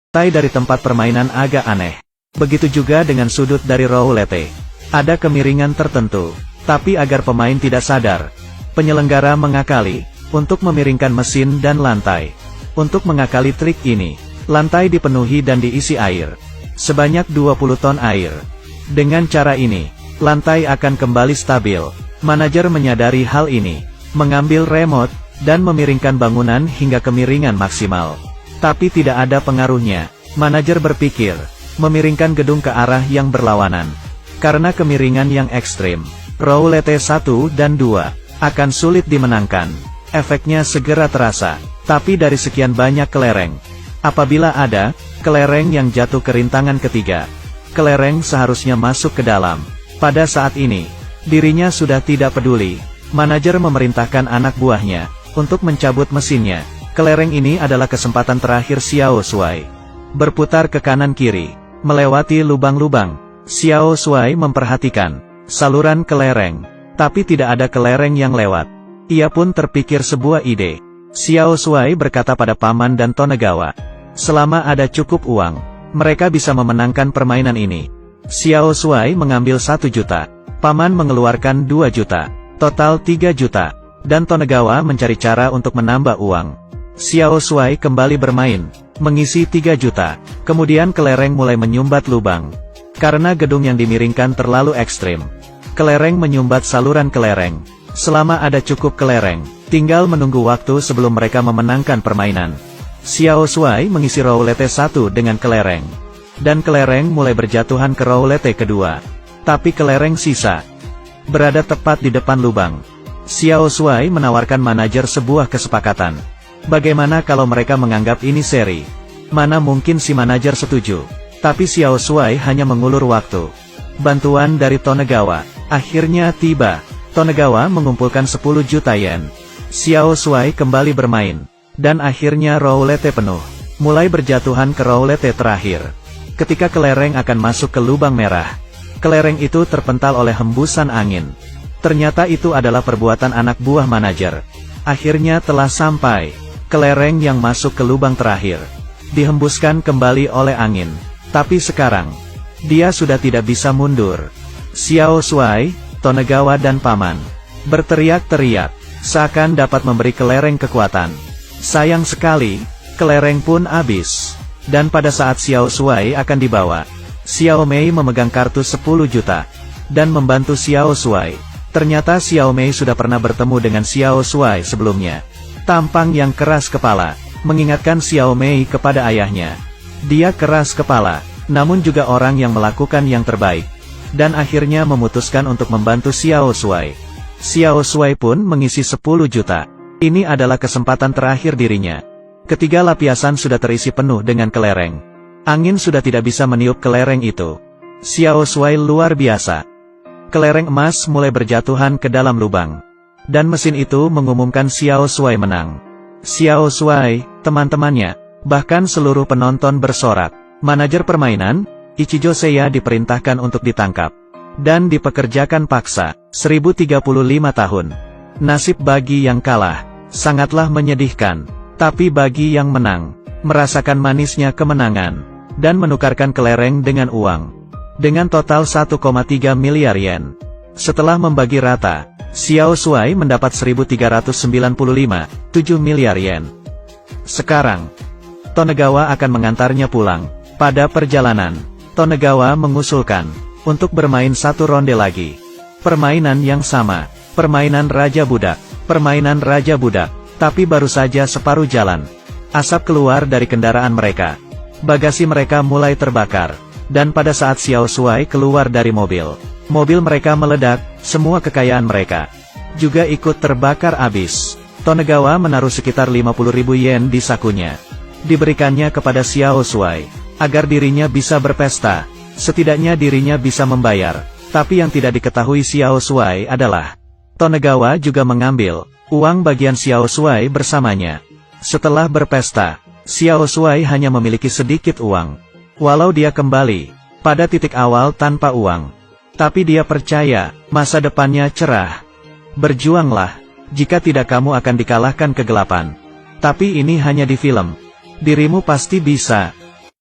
lantai dari tempat permainan agak aneh. Begitu juga dengan sudut dari roulette. Ada kemiringan tertentu, tapi agar pemain tidak sadar, penyelenggara mengakali untuk memiringkan mesin dan lantai. Untuk mengakali trik ini, lantai dipenuhi dan diisi air sebanyak 20 ton air. Dengan cara ini, lantai akan kembali stabil. Manajer menyadari hal ini, mengambil remote, dan memiringkan bangunan hingga kemiringan maksimal. Tapi tidak ada pengaruhnya. Manajer berpikir, memiringkan gedung ke arah yang berlawanan. Karena kemiringan yang ekstrim, roulette 1 dan 2 akan sulit dimenangkan. Efeknya segera terasa, tapi dari sekian banyak kelereng, apabila ada kelereng yang jatuh ke rintangan ketiga, kelereng seharusnya masuk ke dalam. Pada saat ini, dirinya sudah tidak peduli. Manajer memerintahkan anak buahnya untuk mencabut mesinnya. Kelereng ini adalah kesempatan terakhir Xiao Shuai. Berputar ke kanan kiri, melewati lubang-lubang. Xiao Shuai memperhatikan saluran kelereng, tapi tidak ada kelereng yang lewat. Ia pun terpikir sebuah ide. Xiao Shuai berkata pada Paman dan Tonegawa, selama ada cukup uang, mereka bisa memenangkan permainan ini. Xiao Shuai mengambil 1 juta. Paman mengeluarkan 2 juta. Total 3 juta. Dan Tonegawa mencari cara untuk menambah uang. Xiao Shuai kembali bermain, mengisi 3 juta. Kemudian kelereng mulai menyumbat lubang. Karena gedung yang dimiringkan terlalu ekstrim, kelereng menyumbat saluran kelereng. Selama ada cukup kelereng, tinggal menunggu waktu sebelum mereka memenangkan permainan. Xiao Shuai mengisi roulette 1 dengan kelereng. Dan kelereng mulai berjatuhan ke roulette kedua. Tapi kelereng sisa berada tepat di depan lubang. Xiao Shuai menawarkan manajer sebuah kesepakatan. Bagaimana kalau mereka menganggap ini seri? Mana mungkin si manajer setuju. Tapi Xiao Shuai hanya mengulur waktu. Bantuan dari Tonegawa akhirnya tiba. Tonegawa mengumpulkan 10 juta yen. Xiao Shuai kembali bermain. Dan akhirnya roulette penuh. Mulai berjatuhan ke roulette terakhir. Ketika kelereng akan masuk ke lubang merah, kelereng itu terpental oleh hembusan angin. Ternyata itu adalah perbuatan anak buah manajer. Akhirnya telah sampai. Kelereng yang masuk ke lubang terakhir dihembuskan kembali oleh angin. Tapi sekarang, dia sudah tidak bisa mundur. Xiao Shuai, Tonegawa dan Paman berteriak-teriak, seakan dapat memberi kelereng kekuatan. Sayang sekali, kelereng pun habis. Dan pada saat Xiao Shuai akan dibawa, Xiao Mei memegang kartu 10 juta, dan membantu Xiao Shuai. Ternyata Xiao Mei sudah pernah bertemu dengan Xiao Shuai sebelumnya. Tampang yang keras kepala, mengingatkan Xiao Mei kepada ayahnya. Dia keras kepala, namun juga orang yang melakukan yang terbaik. Dan akhirnya memutuskan untuk membantu Xiao Shuai. Xiao Shuai pun mengisi 10 juta. Ini adalah kesempatan terakhir dirinya. Ketiga lapisan sudah terisi penuh dengan kelereng. Angin sudah tidak bisa meniup kelereng itu. Xiao Shuai luar biasa. Kelereng emas mulai berjatuhan ke dalam lubang. Dan mesin itu mengumumkan Xiao Shuai menang. Xiao Shuai, teman-temannya, bahkan seluruh penonton bersorak. Manajer permainan, Ichijo Seiya diperintahkan untuk ditangkap. Dan dipekerjakan paksa, 1035 tahun. Nasib bagi yang kalah, sangatlah menyedihkan. Tapi bagi yang menang, merasakan manisnya kemenangan. Dan menukarkan kelereng dengan uang. Dengan total 1,3 miliar yen. Setelah membagi rata, Xiao Shuai mendapat 1.395,7 miliar yen. Sekarang, Tonegawa akan mengantarnya pulang. Pada perjalanan, Tonegawa mengusulkan untuk bermain 1 ronde lagi. Permainan yang sama, permainan Raja Budak, permainan Raja Budak. Tapi baru saja separuh jalan, asap keluar dari kendaraan mereka. Bagasi mereka mulai terbakar. Dan pada saat Xiao Shuai keluar dari mobil, mobil mereka meledak, semua kekayaan mereka juga ikut terbakar habis. Tonegawa menaruh sekitar 50.000 yen di sakunya. Diberikannya kepada Xiao Shuai, agar dirinya bisa berpesta. Setidaknya dirinya bisa membayar. Tapi yang tidak diketahui Xiao Shuai adalah, Tonegawa juga mengambil uang bagian Xiao Shuai bersamanya. Setelah berpesta, Xiao Shuai hanya memiliki sedikit uang. Walau dia kembali pada titik awal tanpa uang, tapi dia percaya masa depannya cerah. Berjuanglah, jika tidak kamu akan dikalahkan kegelapan. Tapi ini hanya di film. Dirimu pasti bisa.